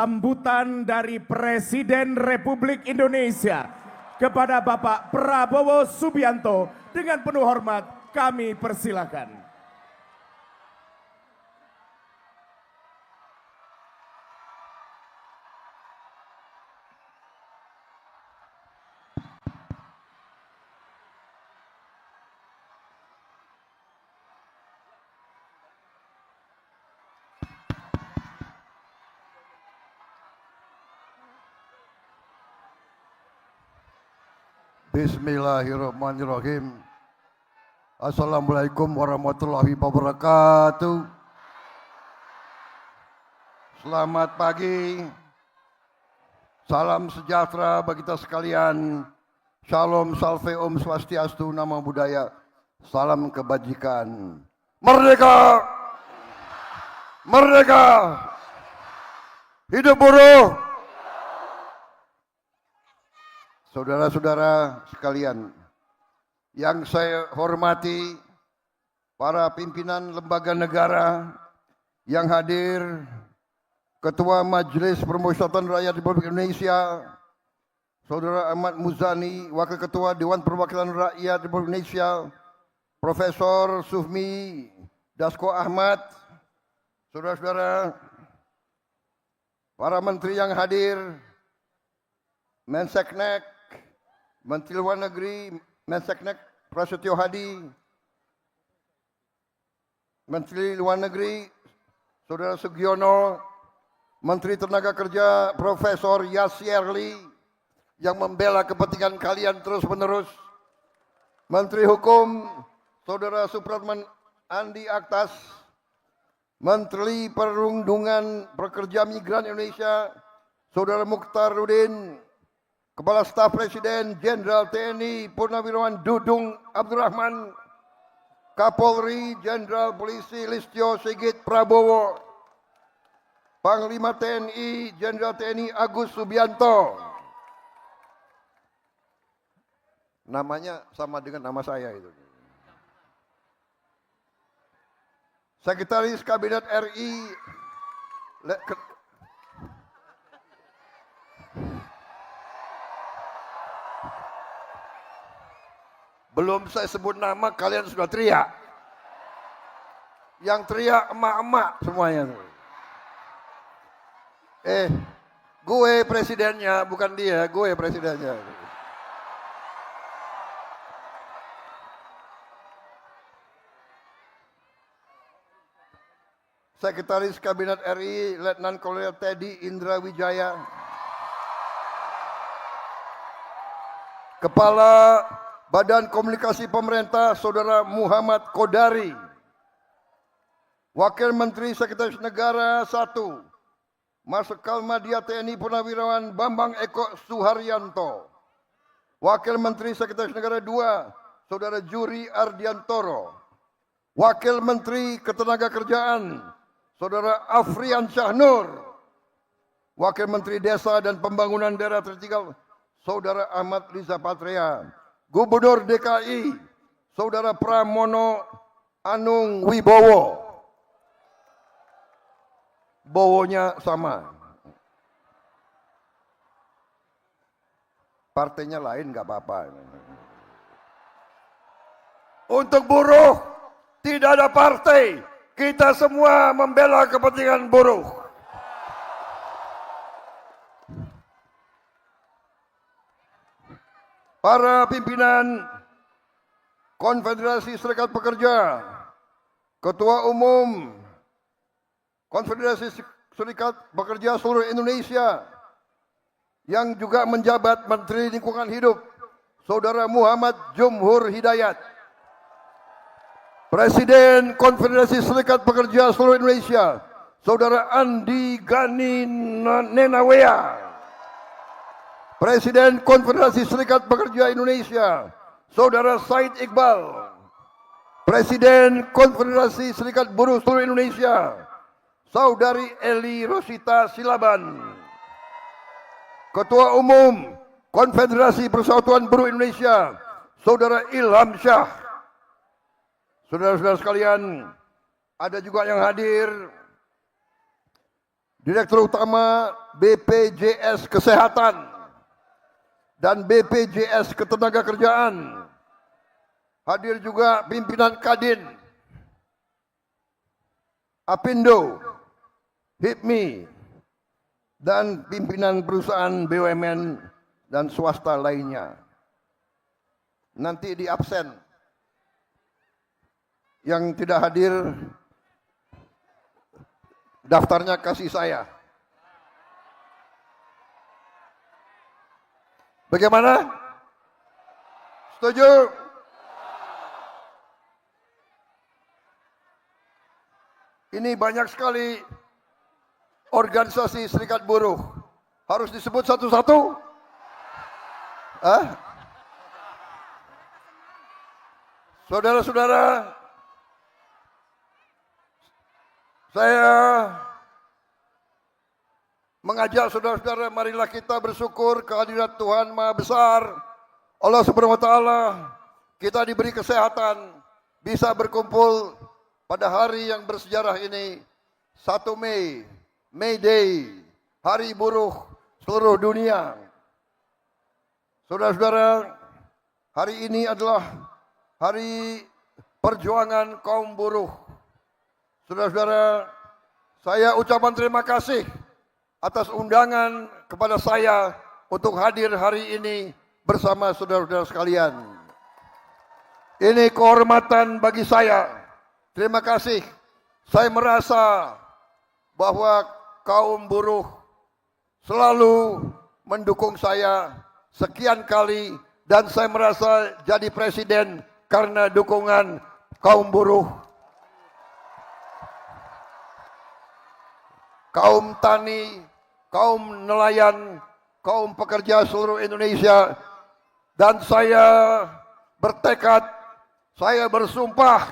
sambutan dari Presiden Republik Indonesia kepada Bapak Prabowo Subianto dengan penuh hormat kami persilakan. Bismillahirrahmanirrahim. Assalamualaikum warahmatullahi wabarakatuh. Selamat pagi. Salam sejahtera bagi kita sekalian. Shalom, salve, om swastiastu, namo buddhaya. Salam kebajikan. Merdeka! Merdeka! Hidup buruh! Saudara-saudara sekalian, yang saya hormati, para pimpinan lembaga negara yang hadir, Ketua Majelis Permusyawaratan Rakyat Republik Indonesia, Saudara Ahmad Muzani, Wakil Ketua Dewan Perwakilan Rakyat Republik Indonesia, Profesor Sufmi Dasko Ahmad, saudara-saudara, para menteri yang hadir, Menseknek, Menteri Luar Negeri, Menseknek Prasetyo Hadi, Menteri Luar Negeri, Saudara Sugiono, Menteri Tenaga Kerja, Profesor Yasierli, yang membela kepentingan kalian terus-menerus, Menteri Hukum, Saudara Supratman Andi Aktas, Menteri Perlindungan Pekerja Migran Indonesia, Saudara Mukhtar Rudin, Kepala Staf Presiden Jenderal TNI Purnawirawan Dudung Abdurrahman, Kapolri Jenderal Polisi Listio Sigit Prabowo, Panglima TNI Jenderal TNI Agus Subianto. Namanya sama dengan nama saya itu. Sekretaris Kabinet RI belum saya sebut nama, kalian sudah teriak. Yang teriak emak-emak semuanya. Gue presidennya, bukan dia, gue presidennya. Sekretaris Kabinet RI Letnan Kolonel Teddy Indra Wijaya. Kepala Badan Komunikasi Pemerintah Saudara Muhammad Kodari, Wakil Menteri Sekretaris Negara 1 Marsikal Madya TNI Purnawirawan Bambang Eko Suharyanto, Wakil Menteri Sekretaris Negara 2 Saudara Juri Ardiantoro, Wakil Menteri Ketenagakerjaan Saudara Afrian Syahnur, Wakil Menteri Desa dan Pembangunan Daerah Tertinggal Saudara Ahmad Riza Patria, Gubernur DKI Saudara Pramono Anung Wibowo. Bowonya sama. Partainya lain nggak apa-apa. Untuk buruh tidak ada partai. Kita semua membela kepentingan buruh. Para pimpinan Konfederasi Serikat Pekerja, Ketua Umum Konfederasi Serikat Pekerja seluruh Indonesia, yang juga menjabat Menteri Lingkungan Hidup, Saudara Muhammad Jumhur Hidayat, Presiden Konfederasi Serikat Pekerja seluruh Indonesia, Saudara Andi Gani Nenawea, Presiden Konfederasi Serikat Pekerja Indonesia, Saudara Said Iqbal, Presiden Konfederasi Serikat Buruh seluruh Indonesia, Saudari Eli Rosita Silaban, Ketua Umum Konfederasi Persatuan Buruh Indonesia, Saudara Ilham Syah. Saudara-saudara sekalian, ada juga yang hadir Direktur Utama BPJS Kesehatan dan BPJS Ketenagakerjaan. Hadir juga pimpinan Kadin, Apindo, HIPMI, dan pimpinan perusahaan BUMN dan swasta lainnya. Nanti di absen. Yang tidak hadir, daftarnya kasih saya. Bagaimana? Setuju? Ini banyak sekali organisasi serikat buruh. Harus disebut satu-satu? Saudara-saudara, saya mengajak saudara-saudara, marilah kita bersyukur kehadirat Tuhan Maha Besar, Allah Subhanahu wa Ta'ala. Kita diberi kesehatan, bisa berkumpul pada hari yang bersejarah ini, 1 Mei, May Day, Hari Buruh seluruh dunia. Saudara-saudara, hari ini adalah hari perjuangan kaum buruh. Saudara-saudara, saya ucapan terima kasih atas undangan kepada saya untuk hadir hari ini bersama saudara-saudara sekalian. Ini kehormatan bagi saya. Terima kasih. Saya merasa bahwa kaum buruh selalu mendukung saya sekian kali, dan saya merasa jadi presiden karena dukungan kaum buruh. Kaum tani, kaum nelayan, kaum pekerja seluruh Indonesia, dan saya bertekad, saya bersumpah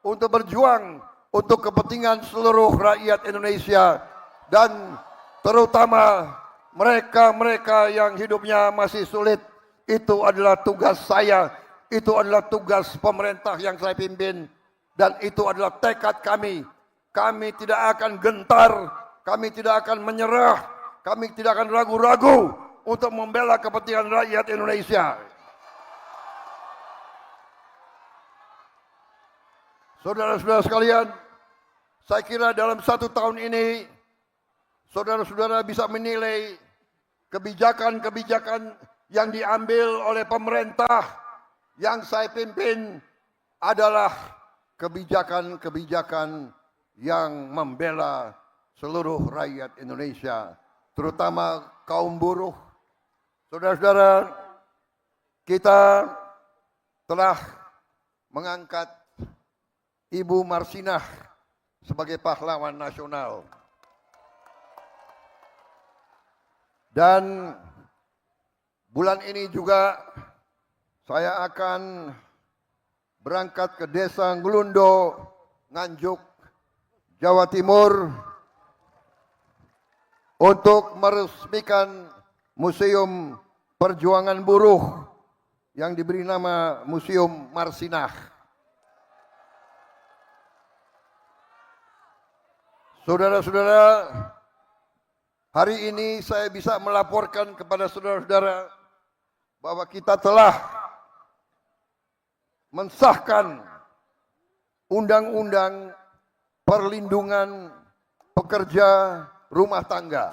untuk berjuang untuk kepentingan seluruh rakyat Indonesia, dan terutama mereka-mereka yang hidupnya masih sulit. Itu adalah tugas saya, itu adalah tugas pemerintah yang saya pimpin, dan itu adalah tekad kami. Kami tidak akan gentar, kami tidak akan menyerah, kami tidak akan ragu-ragu untuk membela kepentingan rakyat Indonesia. Saudara-saudara sekalian, saya kira dalam 1 tahun ini, saudara-saudara bisa menilai kebijakan-kebijakan yang diambil oleh pemerintah yang saya pimpin adalah kebijakan-kebijakan yang membela seluruh rakyat Indonesia, terutama kaum buruh. Saudara-saudara, kita telah mengangkat Ibu Marsinah sebagai pahlawan nasional. Dan bulan ini juga saya akan berangkat ke Desa Nglundo, Nganjuk, Jawa Timur untuk meresmikan Museum Perjuangan Buruh yang diberi nama Museum Marsinah. Saudara-saudara, hari ini saya bisa melaporkan kepada saudara-saudara bahwa kita telah mensahkan Undang-Undang Perlindungan Pekerja Rumah Tangga.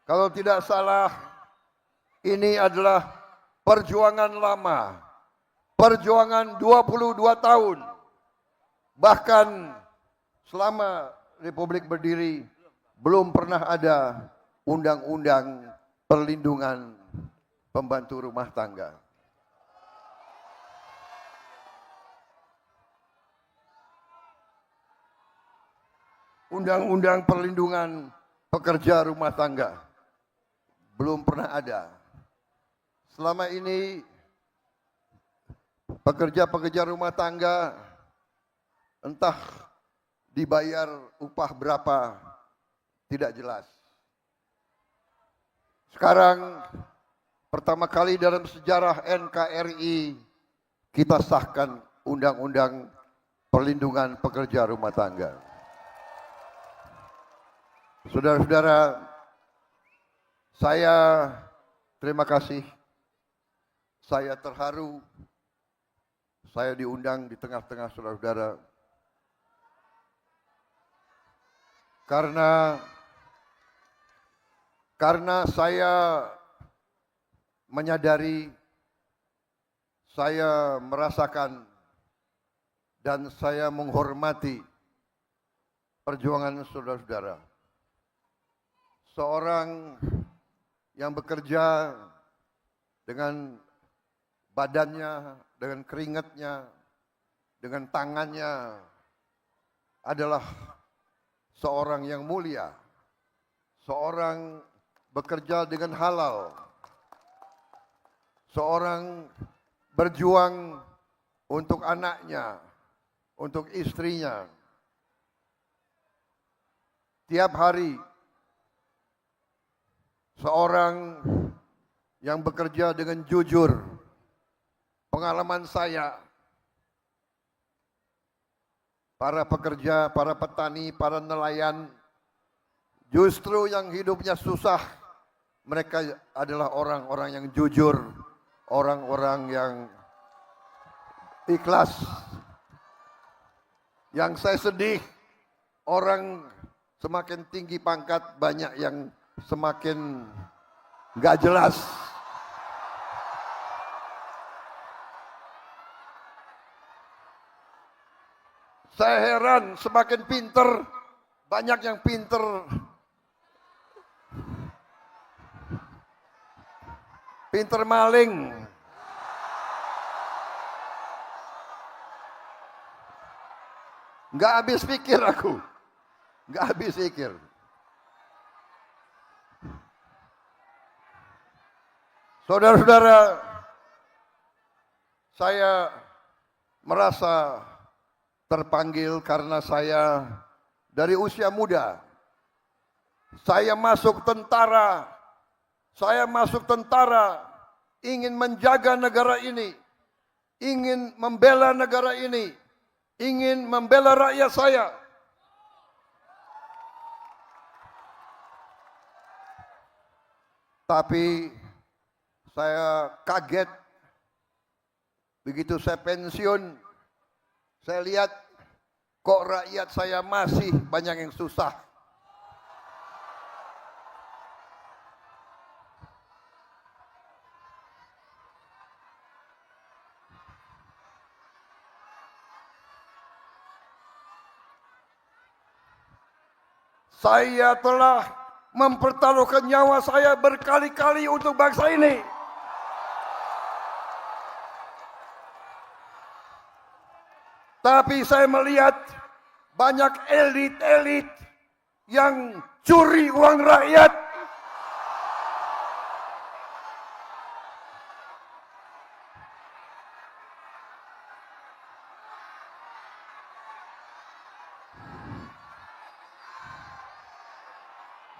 Kalau tidak salah, ini adalah perjuangan lama, perjuangan 22 tahun. Bahkan selama Republik berdiri, belum pernah ada undang-undang perlindungan pembantu rumah tangga. Undang-undang perlindungan pekerja rumah tangga belum pernah ada. Selama ini pekerja-pekerja rumah tangga entah dibayar upah berapa, tidak jelas. Sekarang pertama kali dalam sejarah NKRI kita sahkan Undang-Undang Perlindungan Pekerja Rumah Tangga. Saudara-saudara, saya terima kasih. Saya terharu. Saya diundang di tengah-tengah saudara-saudara. Karena saya menyadari, saya merasakan, dan saya menghormati perjuangan saudara-saudara. Seorang yang bekerja dengan badannya, dengan keringatnya, dengan tangannya adalah seorang yang mulia. Seorang bekerja dengan halal. Seorang berjuang untuk anaknya, untuk istrinya. Tiap hari seorang yang bekerja dengan jujur. Pengalaman saya, para pekerja, para petani, para nelayan, justru yang hidupnya susah, mereka adalah orang-orang yang jujur, orang-orang yang ikhlas. Yang saya sedih, orang semakin tinggi pangkat, banyak yang semakin nggak jelas. Saya heran, semakin pinter, banyak yang pinter. Pinter maling. Nggak habis pikir aku. Nggak habis pikir. Saudara-saudara, saya merasa terpanggil karena saya dari usia muda. Saya masuk tentara. Saya masuk tentara ingin menjaga negara ini. Ingin membela negara ini. Ingin membela rakyat saya. Tapi saya kaget begitu saya pensiun, saya lihat kok rakyat saya masih banyak yang susah. Saya telah mempertaruhkan nyawa saya berkali-kali untuk bangsa ini. Tapi saya melihat banyak elit-elit yang curi uang rakyat.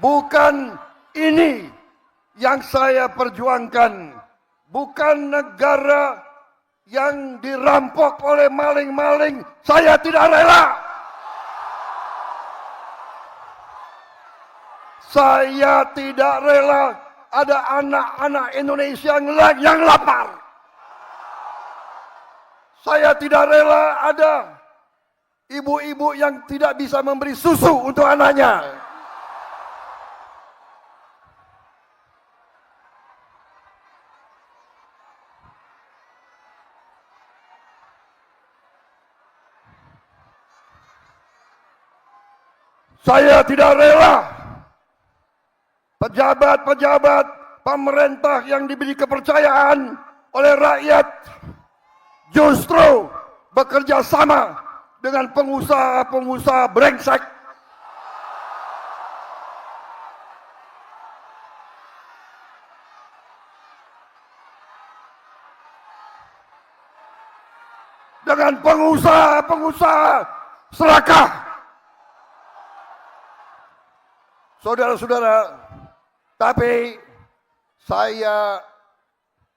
Bukan ini yang saya perjuangkan. Bukan negara yang dirampok oleh maling-maling. Saya tidak rela. Saya tidak rela ada anak-anak Indonesia yang lapar. Saya tidak rela ada ibu-ibu yang tidak bisa memberi susu untuk anaknya. Saya tidak rela pejabat-pejabat pemerintah yang diberi kepercayaan oleh rakyat justru bekerja sama dengan pengusaha-pengusaha brengsek. Dengan pengusaha-pengusaha serakah. Saudara-saudara, tapi saya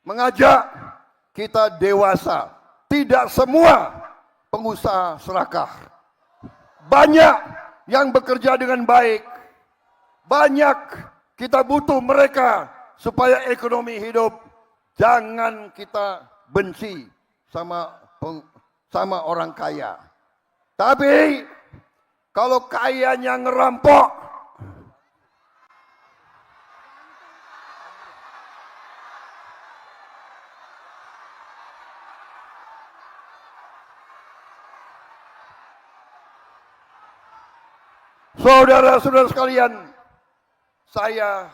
mengajak kita dewasa. Tidak semua pengusaha serakah. Banyak yang bekerja dengan baik. Banyak kita butuh mereka supaya ekonomi hidup. Jangan kita benci sama orang kaya. Tapi kalau kayanya ngerampok, saudara-saudara sekalian, saya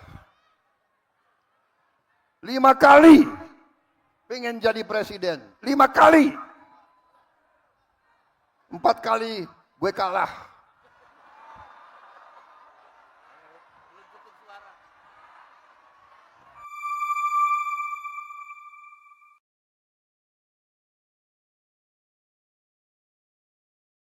5 kali pengen jadi presiden. 5 kali. 4 kali gue kalah.